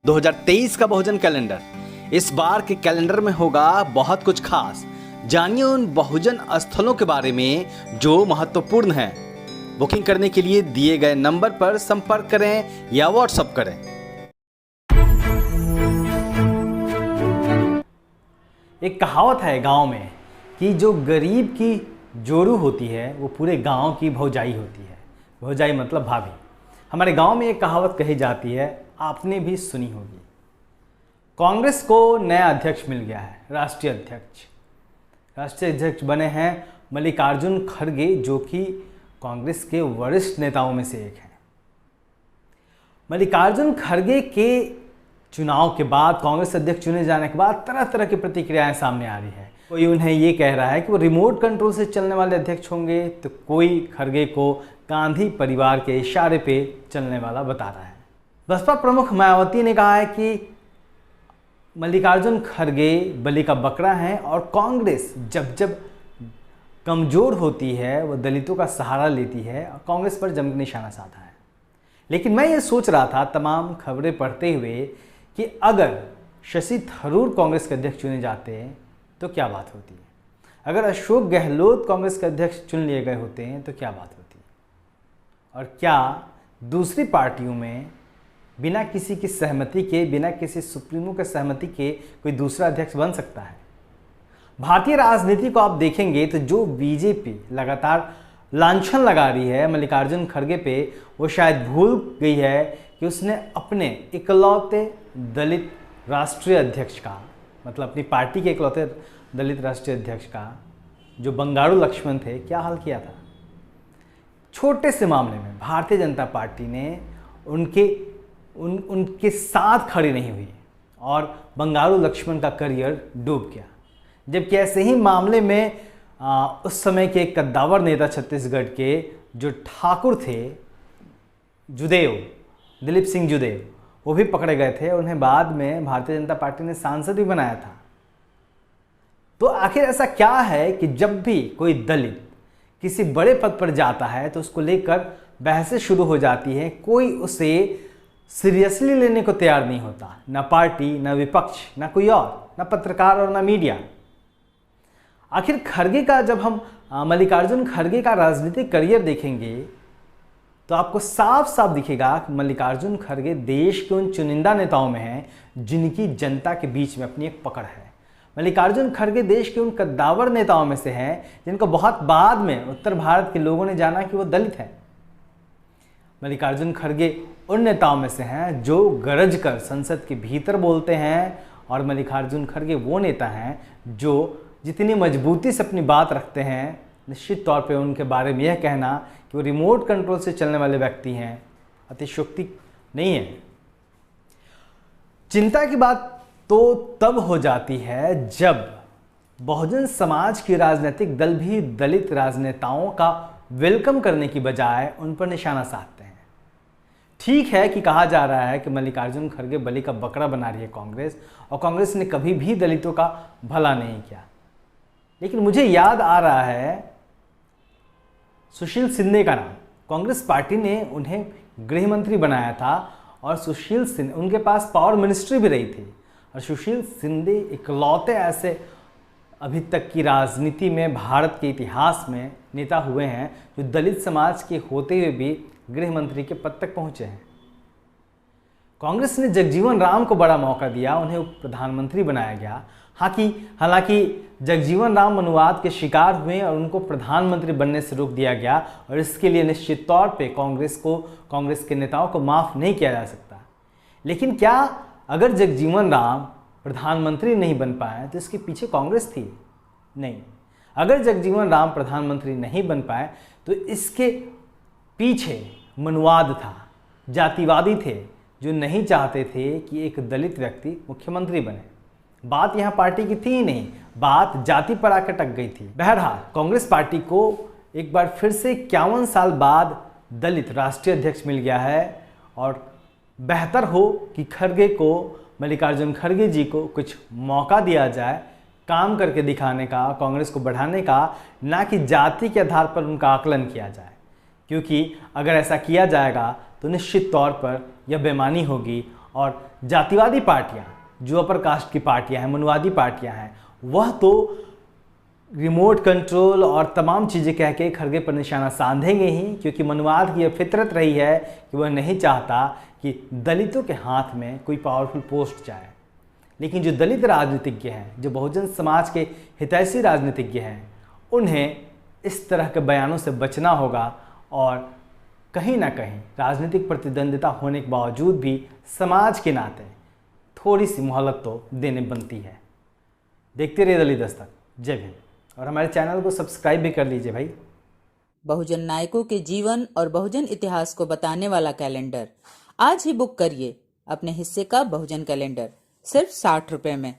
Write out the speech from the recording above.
2023 का बहुजन कैलेंडर। इस बार के कैलेंडर में होगा बहुत कुछ खास। जानिए उन बहुजन स्थलों के बारे में जो महत्वपूर्ण हैं। बुकिंग करने के लिए दिए गए नंबर पर संपर्क करें या व्हाट्सएप करें। एक कहावत है गांव में कि जो गरीब की जोरू होती है वो पूरे गांव की भौजाई होती है। भौजाई मतलब भाभी। हमारे गांव में एक कहावत कही जाती है, आपने भी सुनी होगी। कांग्रेस को नया अध्यक्ष मिल गया है, राष्ट्रीय अध्यक्ष। राष्ट्रीय अध्यक्ष बने हैं मल्लिकार्जुन खड़गे, जो कि कांग्रेस के वरिष्ठ नेताओं में से एक हैं। मल्लिकार्जुन खड़गे के चुनाव के बाद, कांग्रेस अध्यक्ष चुने जाने के बाद तरह तरह की प्रतिक्रियाएं सामने आ रही है। कोई उन्हें ये कह रहा है कि वो रिमोट कंट्रोल से चलने वाले अध्यक्ष होंगे, तो कोई खड़गे को गांधी परिवार के इशारे पे चलने वाला बता रहा है। बसपा प्रमुख मायावती ने कहा है कि मल्लिकार्जुन खड़गे बलि का बकरा है और कांग्रेस जब जब कमज़ोर होती है वो दलितों का सहारा लेती है और कांग्रेस पर जम निशाना साधा है। लेकिन मैं ये सोच रहा था तमाम खबरें पढ़ते हुए कि अगर शशि थरूर कांग्रेस के अध्यक्ष चुने जाते हैं तो क्या बात होती है, अगर अशोक गहलोत कांग्रेस के अध्यक्ष चुन लिए गए होते हैं तो क्या बात होती है, और क्या दूसरी पार्टियों में बिना किसी की सहमति के, बिना किसी सुप्रीमो के सहमति के कोई दूसरा अध्यक्ष बन सकता है। भारतीय राजनीति को आप देखेंगे तो जो बीजेपी लगातार लांछन लगा रही है मल्लिकार्जुन खड़गे पे, वो शायद भूल गई है कि उसने अपने इकलौते दलित राष्ट्रीय अध्यक्ष का, मतलब अपनी पार्टी के इकलौते दलित राष्ट्रीय अध्यक्ष का, जो बंगारू लक्ष्मण थे, क्या हाल किया था। छोटे से मामले में भारतीय जनता पार्टी ने उनके साथ खड़ी नहीं हुई और बंगारू लक्ष्मण का करियर डूब गया। जबकि ऐसे ही मामले में उस समय के कद्दावर नेता छत्तीसगढ़ के जो ठाकुर थे, जुदेव, दिलीप सिंह जुदेव, वो भी पकड़े गए थे। उन्हें बाद में भारतीय जनता पार्टी ने सांसद भी बनाया था। तो आखिर ऐसा क्या है कि जब भी कोई दलित किसी बड़े पद पर जाता है तो उसको लेकर बहसें शुरू हो जाती हैं, कोई उसे सीरियसली लेने को तैयार नहीं होता, ना पार्टी, ना विपक्ष, ना कोई और, ना पत्रकार और ना मीडिया। आखिर खड़गे का, जब हम मल्लिकार्जुन खड़गे का राजनीतिक करियर देखेंगे तो आपको साफ साफ दिखेगा कि मल्लिकार्जुन खड़गे देश के उन चुनिंदा नेताओं में हैं जिनकी जनता के बीच में अपनी एक पकड़ है। मल्लिकार्जुन खड़गे देश के उन कद्दावर नेताओं में से हैं जिनको बहुत बाद में उत्तर भारत के लोगों ने जाना कि वो दलित हैं। मल्लिकार्जुन खड़गे उन नेताओं में से हैं जो गरज कर संसद के भीतर बोलते हैं, और मल्लिकार्जुन खड़गे वो नेता हैं जो जितनी मजबूती से अपनी बात रखते हैं, निश्चित तौर पे उनके बारे में यह कहना कि वो रिमोट कंट्रोल से चलने वाले व्यक्ति हैं अतिशयोक्ति नहीं है। चिंता की बात तो तब हो जाती है जब बहुजन समाज के राजनीतिक दल भी दलित राजनेताओं का वेलकम करने की बजाय उन पर निशाना साधते हैं। ठीक है कि कहा जा रहा है कि मल्लिकार्जुन खड़गे बलि का बकरा बना रही है कांग्रेस, और कांग्रेस ने कभी भी दलितों का भला नहीं किया। लेकिन मुझे याद आ रहा है सुशील शिंदे का नाम। कांग्रेस पार्टी ने उन्हें गृह मंत्री बनाया था और सुशील शिंदे, उनके पास पावर मिनिस्ट्री भी रही थी, और सुशील शिंदे इकलौते ऐसे अभी तक की राजनीति में, भारत के इतिहास में नेता हुए हैं जो दलित समाज के होते हुए भी गृह मंत्री के पद तक पहुंचे हैं। कांग्रेस ने जगजीवन राम को बड़ा मौका दिया, उन्हें उप प्रधानमंत्री बनाया गया। हालांकि जगजीवन राम मनुवाद के शिकार हुए और उनको प्रधानमंत्री बनने से रोक दिया गया, और इसके लिए निश्चित तौर पे कांग्रेस के नेताओं को माफ़ नहीं किया जा सकता। लेकिन क्या अगर जगजीवन राम प्रधानमंत्री नहीं बन पाए तो इसके पीछे कांग्रेस थी? नहीं। अगर जगजीवन राम प्रधानमंत्री नहीं बन पाए तो इसके पीछे मनुवाद था, जातिवादी थे जो नहीं चाहते थे कि एक दलित व्यक्ति मुख्यमंत्री बने। बात यहाँ पार्टी की थी ही नहीं, बात जाति पर आकर अटक गई थी। बहरहाल कांग्रेस पार्टी को एक बार फिर से 51 साल बाद दलित राष्ट्रीय अध्यक्ष मिल गया है, और बेहतर हो कि खड़गे को, मल्लिकार्जुन खड़गे जी को कुछ मौका दिया जाए काम करके दिखाने का, कांग्रेस को बढ़ाने का, ना कि जाति के आधार पर उनका आकलन किया जाए। क्योंकि अगर ऐसा किया जाएगा तो निश्चित तौर पर यह बेईमानी होगी और जातिवादी पार्टियां, जो अपर कास्ट की पार्टियां हैं, मनुवादी पार्टियां हैं, वह तो रिमोट कंट्रोल और तमाम चीज़ें कह के खड़गे पर निशाना साधेंगे ही, क्योंकि मनुवाद की यह फितरत रही है कि वह नहीं चाहता कि दलितों के हाथ में कोई पावरफुल पोस्ट जाए। लेकिन जो दलित राजनीतिज्ञ हैं, जो बहुजन समाज के हितैषी राजनीतिज्ञ हैं, उन्हें इस तरह के बयानों से बचना होगा और कहीं ना कहीं राजनीतिक प्रतिद्वंदिता होने के बावजूद भी समाज के नाते थोड़ी सी मोहलत तो देने बनती है। देखते रहिए दलित दस्तक। जय भीम। और हमारे चैनल को सब्सक्राइब भी कर लीजिए भाई। बहुजन नायकों के जीवन और बहुजन इतिहास को बताने वाला कैलेंडर आज ही बुक करिए अपने हिस्से का बहुजन कैलेंडर सिर्फ 60 रुपए में।